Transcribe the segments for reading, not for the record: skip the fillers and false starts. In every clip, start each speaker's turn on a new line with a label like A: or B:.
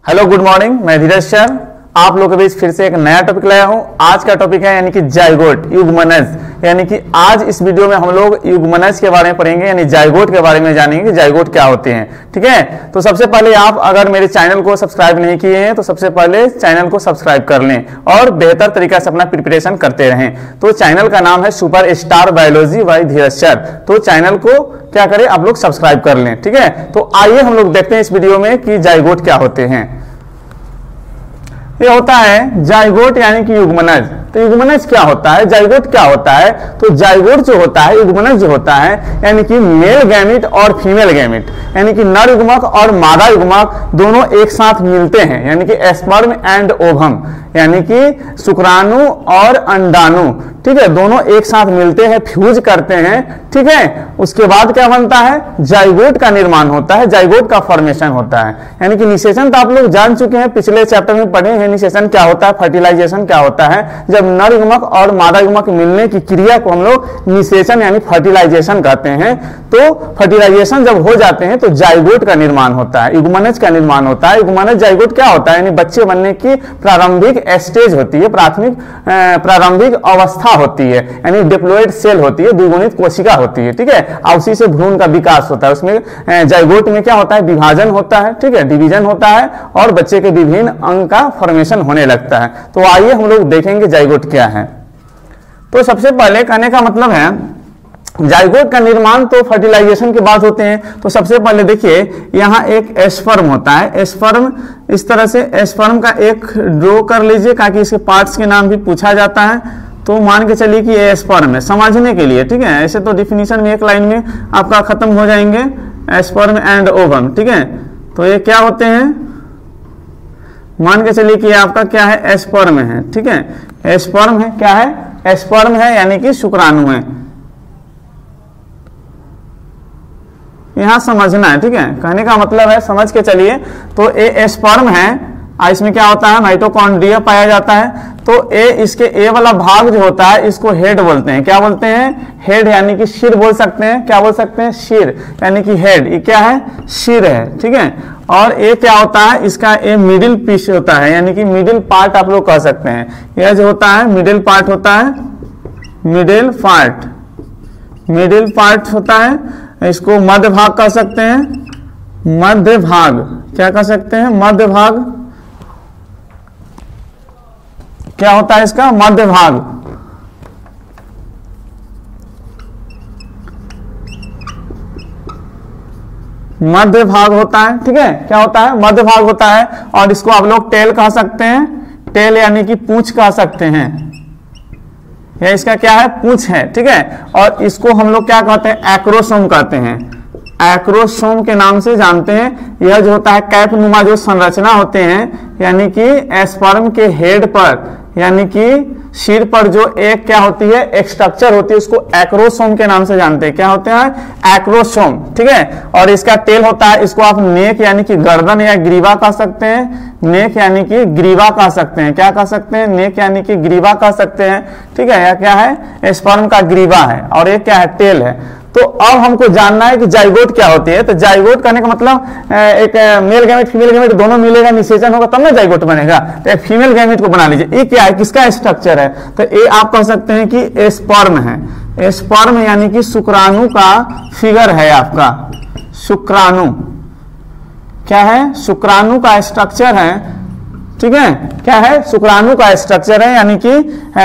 A: Hello good morning, मैं धीरज sir आप लोगों के बीच फिर से एक नया टॉपिक लाया हूं। आज का टॉपिक है यानी कि जाइगोट युग्मनज, यानी कि आज इस वीडियो में हम लोग युग्मनज के बारे में पढ़ेंगे, यानी जाइगोट के बारे में जानेंगे कि जाइगोट क्या होते हैं। ठीक है, तो सबसे पहले आप अगर मेरे चैनल को सब्सक्राइब नहीं किए हैं तो सबसे पहले चैनल को सब्सक्राइब कर लें और बेहतर तरीका से अपना प्रिपरेशन करते रहें। तो चैनल का नाम है super star biology by Dheeraj sir. तो चैनल को क्या करें, आप लोग सब्सक्राइब कर लें। ठीक है, तो आइए हम लोग देखते हैं इस वीडियो में कि जाइगोट क्या होते हैं। ये होता है जाइगोट यानी कि युग्मनज। तो युग्मनज क्या होता है, जाइगोट क्या होता है? तो जाइगोट जो होता है, युग्मनज जो होता है यानी कि मेल गैमेट और फीमेल गैमेट, यानी कि नर युग्मक और मादा युग्मक दोनों एक साथ मिलते हैं, यानी कि स्पर्म एंड ओवम, यानी कि शुक्राणु और अंडाणु। ठीक है, दोनों एक साथ मिलते हैं, फ्यूज करते हैं। ठीक है, उसके बाद क्या बनता है, जाइगोट का निर्माण होता है, जाइगोट का फॉर्मेशन होता है। यानी कि निषेचन तो आप लोग जान चुके हैं, पिछले चैप्टर में पढ़े हैं निषेचन क्या होता है, फर्टिलाइजेशन क्या होता है। जब नर युग्मक और मादा युग्मक मिलने की क्रिया को हम लोग निषेचन यानी फर्टिलाइजेशन कहते हैं। तो फर्टिलाइजेशन जब हो जाते हैं तो जाइगोट का निर्माण होता है, युग्मनज का निर्माण होता है। युग्मनज जाइगोट क्या होता है, यानी बच्चे बनने की प्रारंभिक स्टेज होती है, प्रारंभिक अवस्था होती है, यानी डिप्लॉयड सेल होती है, द्विगुणित कोशिका होती है। ठीक है, और उसी से भ्रूण का विकास होता है। उसमें जाइगोट में क्या होता है, विभाजन होता है। ठीक है, डिवीजन होता है और बच्चे के विभिन्न अंग का फॉर्मेशन होने लगता है। तो आइए हम लोग देखेंगे जाइगोट क्या है। तो सबसे पहले कहने का मतलब है जाइगोट का निर्माण तो फर्टिलाइजेशन के बाद होते हैं। तो सबसे पहले देखिए यहाँ एक स्पर्म होता है, स्पर्म इस तरह से स्पर्म का एक ड्रॉ कर लीजिए ताकि इसके पार्ट्स के नाम भी पूछा जाता है। तो मान के चलिए कि ये स्पर्म है, समझने के लिए। ठीक है, ऐसे तो डिफिनीशन में एक लाइन में आपका खत्म हो जाएंगे, स्पर्म एंड ओवम। ठीक है, तो ये क्या होते हैं, मान के चलिए कि आपका क्या है, स्पर्म है। ठीक है, स्पर्म है, क्या है, स्पर्म है यानी कि शुक्राणु है। यहां समझना है। ठीक है, कहने का मतलब है समझ के चलिए। तो ए स्पर्म है, इसमें क्या होता है, माइटोकॉन्ड्रिया पाया जाता है। तो इसके ए वाला भाग जो होता है इसको हेड बोलते हैं। क्या बोलते हैं, हेड, यानी कि सिर बोल सकते हैं। क्या बोल सकते हैं, सिर, यानी कि हेड। ये क्या है, सिर है। ठीक है, और ये क्या होता है, इसका ये मिडिल पीस होता है, यानी कि मिडिल पार्ट आप लोग कह सकते हैं। यह जो होता है मिडिल पार्ट होता है, मिडिल पार्ट, मिडिल पार्ट होता है। इसको मध्य भाग कह सकते हैं, मध्य भाग। क्या कह सकते हैं, मध्य भाग। क्या होता है इसका, मध्य भाग। मध्य भाग होता है। ठीक है, क्या होता है, मध्य भाग होता है। और इसको आप लोग टेल कह सकते हैं, टेल यानी कि पूंछ कह सकते हैं। यह इसका क्या है, पूंछ है। ठीक है, और इसको हम लोग क्या कहते हैं, एक्रोसोम कहते हैं, एक्रोसोम के नाम से जानते हैं। यह जो होता है कैप नुमा जो संरचना होते हैं, यानी कि स्पर्म के हेड पर, यानी कि सिर पर जो एक क्या होती है, एक स्ट्रक्चर होती है, उसको एक्रोसोम के नाम से जानते हैं। क्या होते हैं, एक्रोसोम। ठीक है, और इसका टेल होता है, इसको आप नेक यानी कि गर्दन या ग्रीवा कह सकते हैं, नेक यानी कि ग्रीवा कह सकते हैं। क्या कह सकते हैं, नेक यानी कि ग्रीवा कह सकते हैं। ठीक है, यह क्या है, स्पर्म का ग्रीवा है और ये क्या है, टेल है। तो अब हमको जानना है कि जाइगोट क्या होती है। तो जाइगोट कहने का मतलब एक मेल गैमेट फीमेल गैमेट दोनों मिलेगा, निषेचन होगा तब ना जाइगोट बनेगा। तो एक फीमेल गैमेट को बना लीजिए। ये क्या है, किसका स्ट्रक्चर है, तो ये आप कह सकते हैं कि स्पर्म है। स्पर्म यानी कि शुक्राणु का फिगर है आपका, शुक्राणु क्या है, शुक्राणु का स्ट्रक्चर है। ठीक है, क्या है, शुक्राणु का स्ट्रक्चर है, यानी कि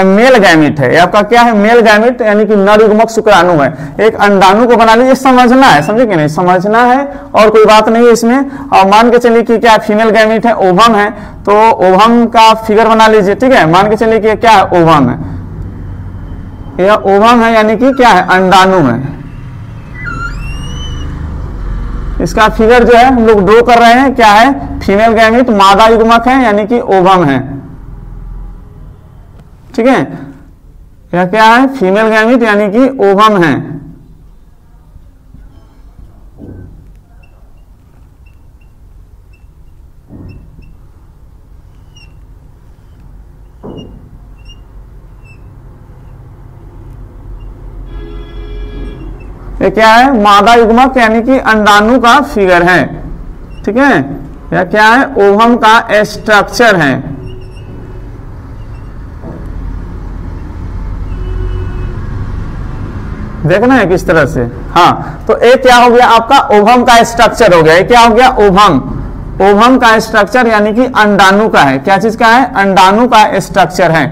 A: मेल गैमेट है। आपका क्या है, मेल गैमेट, यानी कि नर युग्मक शुक्राणु है। एक अंडाणु को बना लीजिए, समझना है, समझे कि नहीं, समझना है और कोई बात नहीं है इसमें। और मान के चलिए कि क्या फीमेल गैमेट है, ओवम है, तो ओवम का फिगर बना लीजिए। ठीक है, मान के चलिए कि क्या है, ओवम है, यह ओवम है, यानी कि क्या है, अंडाणु है। इसका फिगर जो है हम लोग ड्रॉ कर रहे हैं, क्या है, फीमेल गैमेट, मादा युग्मक है, यानी कि ओवम है। ठीक है, यह क्या है, फीमेल गैमेट यानी कि ओवम है। ये क्या है, मादा युग्मक यानी कि अंडाणु का फिगर है। ठीक है, यह क्या है, ओवम का स्ट्रक्चर है। देखना है किस तरह से। हाँ, तो ये क्या हो गया आपका, ओवम का स्ट्रक्चर हो गया। ये क्या हो गया, ओवम। ओवम का स्ट्रक्चर यानी कि अंडाणु का है। क्या चीज का है, अंडाणु का स्ट्रक्चर है,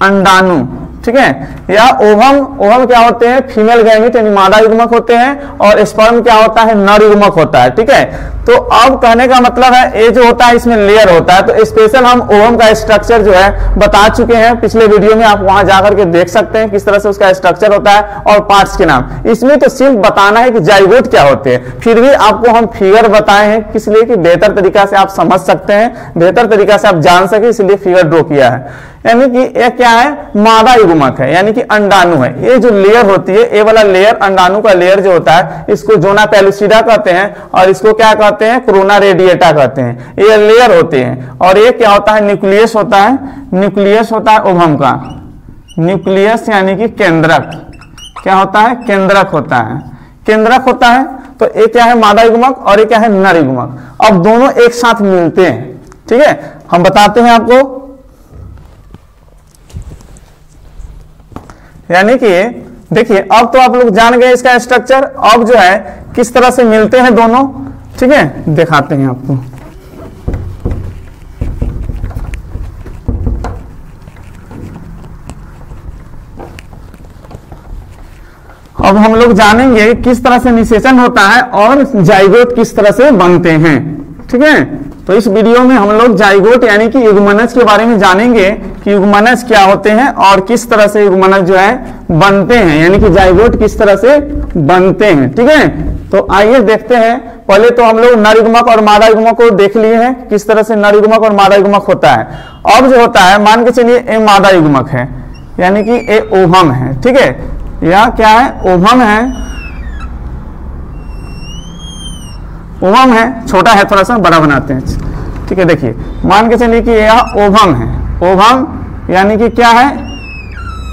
A: अंडाणु। ठीक है, या ओवम क्या होते हैं, फीमेल गैमीट यानी मादा युग्मक होते हैं, और स्पर्म क्या होता है, नर युग्मक होता है। ठीक है, तो अब कहने का मतलब है ये जो होता है इसमें लेयर होता है। तो स्पेशल हम ओवम का स्ट्रक्चर जो है बता चुके हैं पिछले वीडियो में, आप वहां जाकर के देख सकते हैं किस तरह से उसका स्ट्रक्चर होता है और पार्ट्स के नाम। इसमें तो सिर्फ बताना है कि जाइगोट क्या होते हैं, फिर भी आपको हम फिगर बताए हैं किस लिए कि बेहतर तरीका से आप समझ सकते हैं, बेहतर तरीका से आप जान सके, इसलिए फिगर ड्रॉ किया है। यानी कि ये क्या है, मादा युग्मक है, यानी कि अंडाणु है। ये जो लेयर होती है, ये वाला लेयर, अंडाणु का लेयर जो होता है, इसको जोना पेलुसिडा कहते हैं, और इसको क्या कहते हैं, कोरोना रेडिएटा कहते हैं। ये लेयर होते हैं। और ये क्या होता है, न्यूक्लियस होता है। न्यूक्लियस होता है ओवम का, न्यूक्लियस यानी कि केंद्रक। क्या होता है, केंद्रक होता है, केंद्रक होता है। तो ये क्या है, मादा युग्मक, और ये क्या है, नर युग्मक। अब दोनों एक साथ मिलते हैं। ठीक है, हम बताते हैं आपको। यानी कि देखिए, अब तो आप लोग जान गए इसका स्ट्रक्चर। अब जो है किस तरह से मिलते हैं दोनों, ठीक है, दिखाते हैं आपको। अब हम लोग जानेंगे किस तरह से निषेचन होता है और जाइगोट किस तरह से बनते हैं। ठीक है, तो इस वीडियो में हम लोग जाइगोट यानी कि युग्मनज के बारे में जानेंगे कि युग्मनज क्या होते हैं और किस तरह से युग्मनज जो है बनते हैं, यानी कि जाइगोट किस तरह से बनते हैं। ठीक है, तो आइए देखते हैं। पहले तो हम लोग नर युग्मक और मादा युग्मक को देख लिए हैं, किस तरह से नर युग्मक और मादा युग्मक होता है। अब जो होता है, मान के चलिए ये मादा युग्मक है, यानी कि ये ओवम है। ठीक है, यह क्या है, ओवम है, ओवम है, छोटा है, थोड़ा सा बड़ा बनाते हैं। ठीक है, देखिए मान के चलिए कि यह ओवम है। ओवम यानी कि क्या है,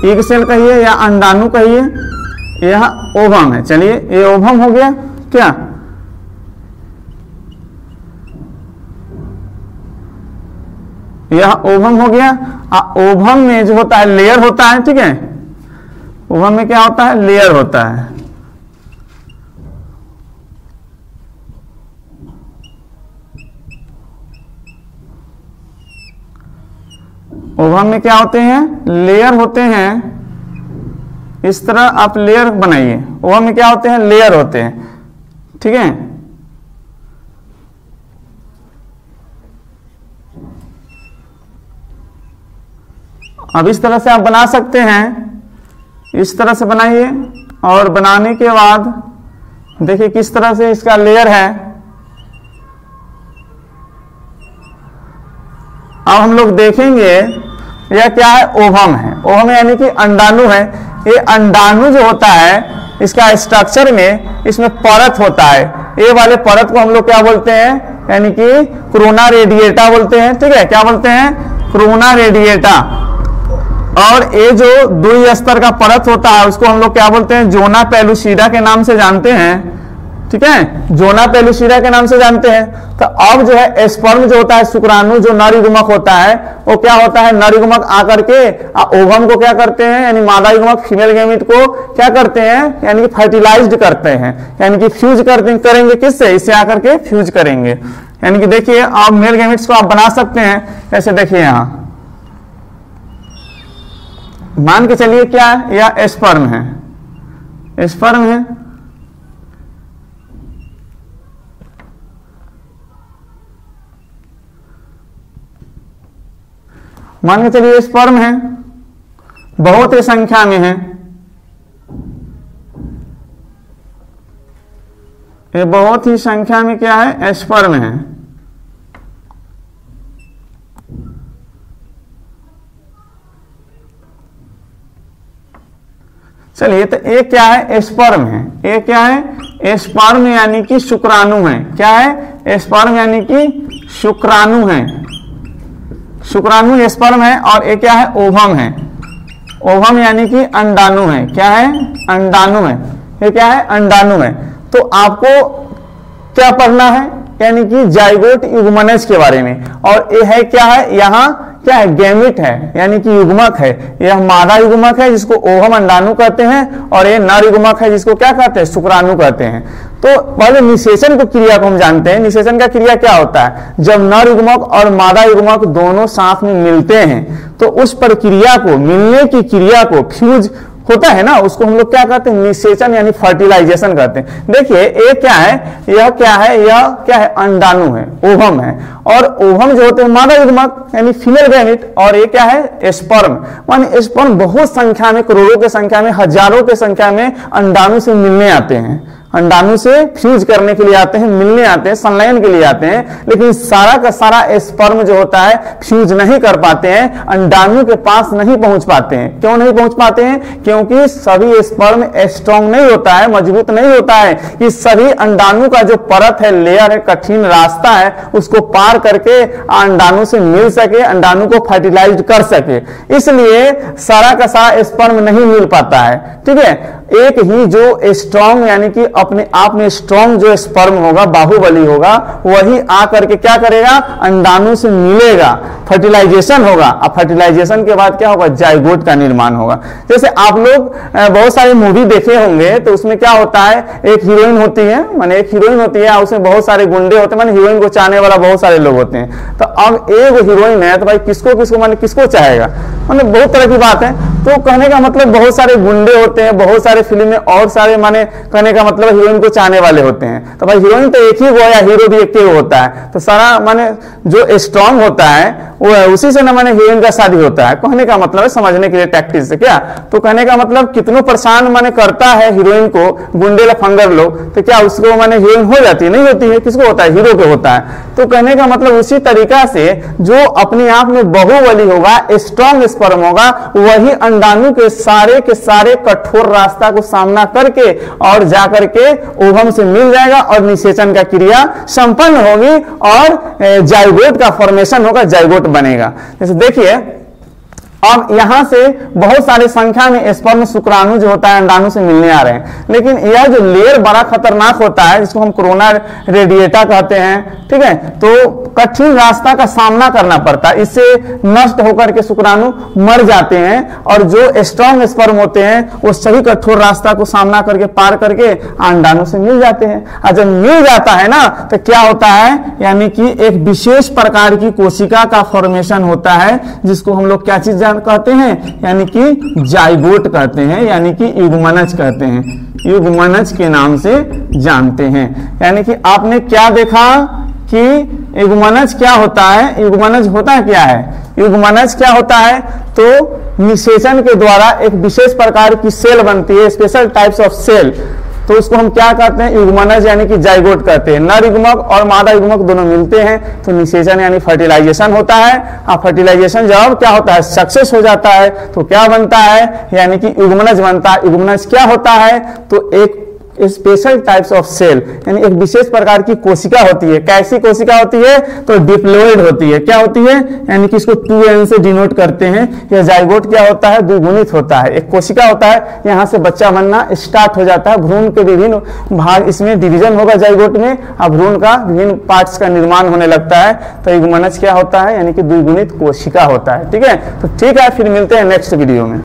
A: एग सेल कहिए या अंडाणु कहिए, यह ओवम है। चलिए ये ओवम हो गया। क्या, यह ओवम हो गया। ओवम में जो होता है लेयर होता है। ठीक है, ओवम में क्या होता है, लेयर होता है। ओवम में क्या होते हैं, लेयर होते हैं। इस तरह आप लेयर बनाइए। ओवम में क्या होते हैं, लेयर होते हैं। ठीक है, अब इस तरह से आप बना सकते हैं, इस तरह से बनाइए। और बनाने के बाद देखिए किस तरह से इसका लेयर है। अब हम लोग देखेंगे यह क्या है, ओवम है। ओवम यानी कि अंडाणु है। ये अंडाणु जो होता है, इसका स्ट्रक्चर में इसमें परत होता है। ये वाले परत को हम लोग क्या बोलते हैं, यानी कि कोरोना रेडिएटा बोलते हैं। ठीक है, क्या बोलते हैं, कोरोना रेडिएटा। और ये जो द्वि स्तर का परत होता है उसको हम लोग क्या बोलते हैं, जोना पेलुसिडा के नाम से जानते हैं। ठीक है, जोना पेलुसिडा के नाम से जानते हैं। तो अब जो है स्पर्म जो होता है, शुक्राणु जो नर युग्मक होता है, वो क्या होता है, नर युग्मक आकर के ओवम को क्या करते हैं, यानी मादा युग्मक फीमेल गैमीट को क्या करते हैं, यानी कि फर्टिलाइज्ड करते हैं, यानी कि फ्यूज करेंगे। किससे, इससे आकर के फ्यूज करेंगे। यानी कि देखिए आप मेल गैमीट्स को आप बना सकते हैं। ऐसे देखिए यहां मान के चलिए क्या है, यह स्पर्म है, स्पर्म है। मान के चलिए स्पर्म है, बहुत ही संख्या में है, ये बहुत ही संख्या में क्या है, स्पर्म है। चलिए, तो ये क्या है, स्पर्म है। ये क्या है, स्पर्म यानी कि शुक्राणु है। क्या है, स्पर्म यानी कि शुक्राणु है। शुक्राणु स्पर्म है। और ये क्या है, ओवम है। ओवम यानी कि अंडाणु है। क्या है, अंडाणु है। ये क्या है, अंडाणु है। तो आपको क्या पढ़ना है, यानी कि जाइगोट युग्मनज के बारे में। और ये है क्या है, यहाँ क्या है, गैमेट है, यानी कि युग्मक है। यह मादा युग्मक है जिसको ओवम अंडाणु कहते हैं, और ये नर युग्मक है जिसको क्या कहते हैं, शुक्राणु कहते हैं। तो पहले निषेचन को क्रिया को हम जानते हैं। निषेचन का क्रिया क्या होता है, जब नर युग्मक और मादा युग्मक दोनों साथ में मिलते हैं तो उस प्रक्रिया को, मिलने की क्रिया को, फ्यूज होता है ना, उसको हम लोग क्या कहते हैं, निषेचन यानी फर्टिलाइजेशन कहते हैं। देखिए ये क्या है, यह क्या है, यह क्या है, अंडाणु है, ओवम है। और ओवम जो होते हैं मादा युग्मक यानी फीमेल गैमेट, और ये क्या है, स्पर्म। माने स्पर्म बहुत संख्या में, करोड़ों की संख्या में, हजारों की संख्या में अंडाणु से मिलने आते हैं, अंडाणु से फ्यूज करने के लिए आते हैं, मिलने आते हैं, संलयन के लिए आते हैं। लेकिन सारा का सारा स्पर्म जो होता है फ्यूज नहीं कर पाते हैं, अंडाणु के पास नहीं पहुंच पाते हैं। क्यों नहीं पहुंच पाते हैं, क्योंकि सभी स्पर्म स्ट्रॉन्ग नहीं होता है, मजबूत नहीं होता है कि सभी अंडाणु का जो परत है, लेयर है, कठिन रास्ता है, उसको पार करके अंडाणु से मिल सके, अंडाणु को फर्टिलाइज कर सके। इसलिए सारा का सारा स्पर्म नहीं मिल पाता है। ठीक है, एक ही जो स्ट्रॉन्ग यानी कि अपने आप में स्ट्रॉन्ग जो स्पर्म होगा, बाहुबली होगा, वही आकर के क्या करेगा, अंडाणु से मिलेगा, फर्टिलाइजेशन होगा। अब फर्टिलाइजेशन के बाद क्या होगा, जाइगोट का निर्माण होगा। जैसे आप लोग बहुत सारे मूवी देखे होंगे, तो उसमें क्या होता है, एक हीरोइन होती है, माने एक हीरोइन होती है, उसमें बहुत सारे गुंडे होते हैं, माने हीरोइन को चाहने वाला बहुत सारे लोग होते हैं। तो अब एक हीरोइन है तो भाई किसको किसको माने किसको चाहेगा, मतलब बहुत तरह की बात है। तो कहने का मतलब बहुत सारे गुंडे होते हैं, बहुत सारे फिल्म में और सारे, माने कहने का मतलब हीरोइन को चाहने वाले होते हैं। तो भाई हीरोइन तो एक ही वो या हीरो भी एक ही होता है। तो सारा माने जो स्ट्रॉन्ग होता है वो है, उसी से ना माने हीरोइन का शादी होता है। कहने का मतलब है, समझने के लिए टैक्टिस से क्या, तो कहने का मतलब कितनों परेशान माने करता है हीरोइन को गुंडे लफंगर लोग, तो क्या उसको माने हीरोइन हो जाती है, नहीं होती है, किसको होता है, हीरो को होता है। तो कहने का मतलब उसी तरीका से जो अपने आप में बाहुबली होगा, स्ट्रॉन्ग स्पर्म होगा, वही अंडाणु के सारे कठोर रास्ता को सामना करके और जाकर के ओवम से मिल जाएगा और निषेचन का क्रिया संपन्न होगी और जाइगोट का फॉर्मेशन होगा, जाइगोट बनेगा। जैसे देखिए अब यहां से बहुत सारे संख्या में स्पर्म शुक्राणु जो होता है अंडाणु से मिलने आ रहे हैं, लेकिन यह जो लेयर बड़ा खतरनाक होता है, जिसको हम कोरोना रेडिएटा कहते हैं। ठीक है, तो कठिन रास्ता का सामना करना पड़ता है, इससे नष्ट होकर के शुक्राणु मर जाते हैं, और जो स्ट्रॉन्ग स्पर्म होते हैं वो सभी कठोर रास्ता को सामना करके पार करके अंडाणु से मिल जाते हैं। और जब मिल जाता है ना, तो क्या होता है, यानी कि एक विशेष प्रकार की कोशिका का फॉर्मेशन होता है, जिसको हम लोग क्या चीज कहते हैं, यानी कि जाइगोट कहते हैं, यानी कि युग्मनज कहते हैं, युग्मनज के नाम से जानते हैं। यानी कि आपने क्या देखा कि युग्मनज क्या होता है, युग्मनज होता क्या है, युग्मनज क्या होता है, तो निषेचन के द्वारा एक विशेष प्रकार की सेल बनती है, स्पेशल टाइप्स ऑफ सेल, तो उसको हम क्या कहते हैं, युग्मनज यानी कि जाइगोट कहते हैं। नर युग्मक और मादा युग्मक दोनों मिलते हैं तो निषेचन यानी फर्टिलाइजेशन होता है। अब फर्टिलाइजेशन जब क्या होता है, सक्सेस हो जाता है, तो क्या बनता है, यानी कि युग्मनज बनता है। युग्मनज क्या होता है, तो एक स्पेशल टाइप्स ऑफ सेल, यानी एक विशेष प्रकार की कोशिका होती है। कैसी कोशिका होती है, तो डिप्लॉइड होती है। क्या होती है, यानी कि इसको 2n से डिनोट करते हैं। यह जाइगोट क्या होता है, द्विगुणित होता है। एक कोशिका होता है, यहां से बच्चा बनना स्टार्ट हो जाता है, भ्रूण के विभिन्न भाग इसमें डिवीजन होगा जाइगोट में, अब भ्रूण का विभिन्न पार्ट्स का निर्माण होने लगता है। तो युग्मनज क्या होता है, यानी कि द्विगुणित कोशिका होता है। ठीक है, तो ठीक है, फिर मिलते हैं नेक्स्ट वीडियो में।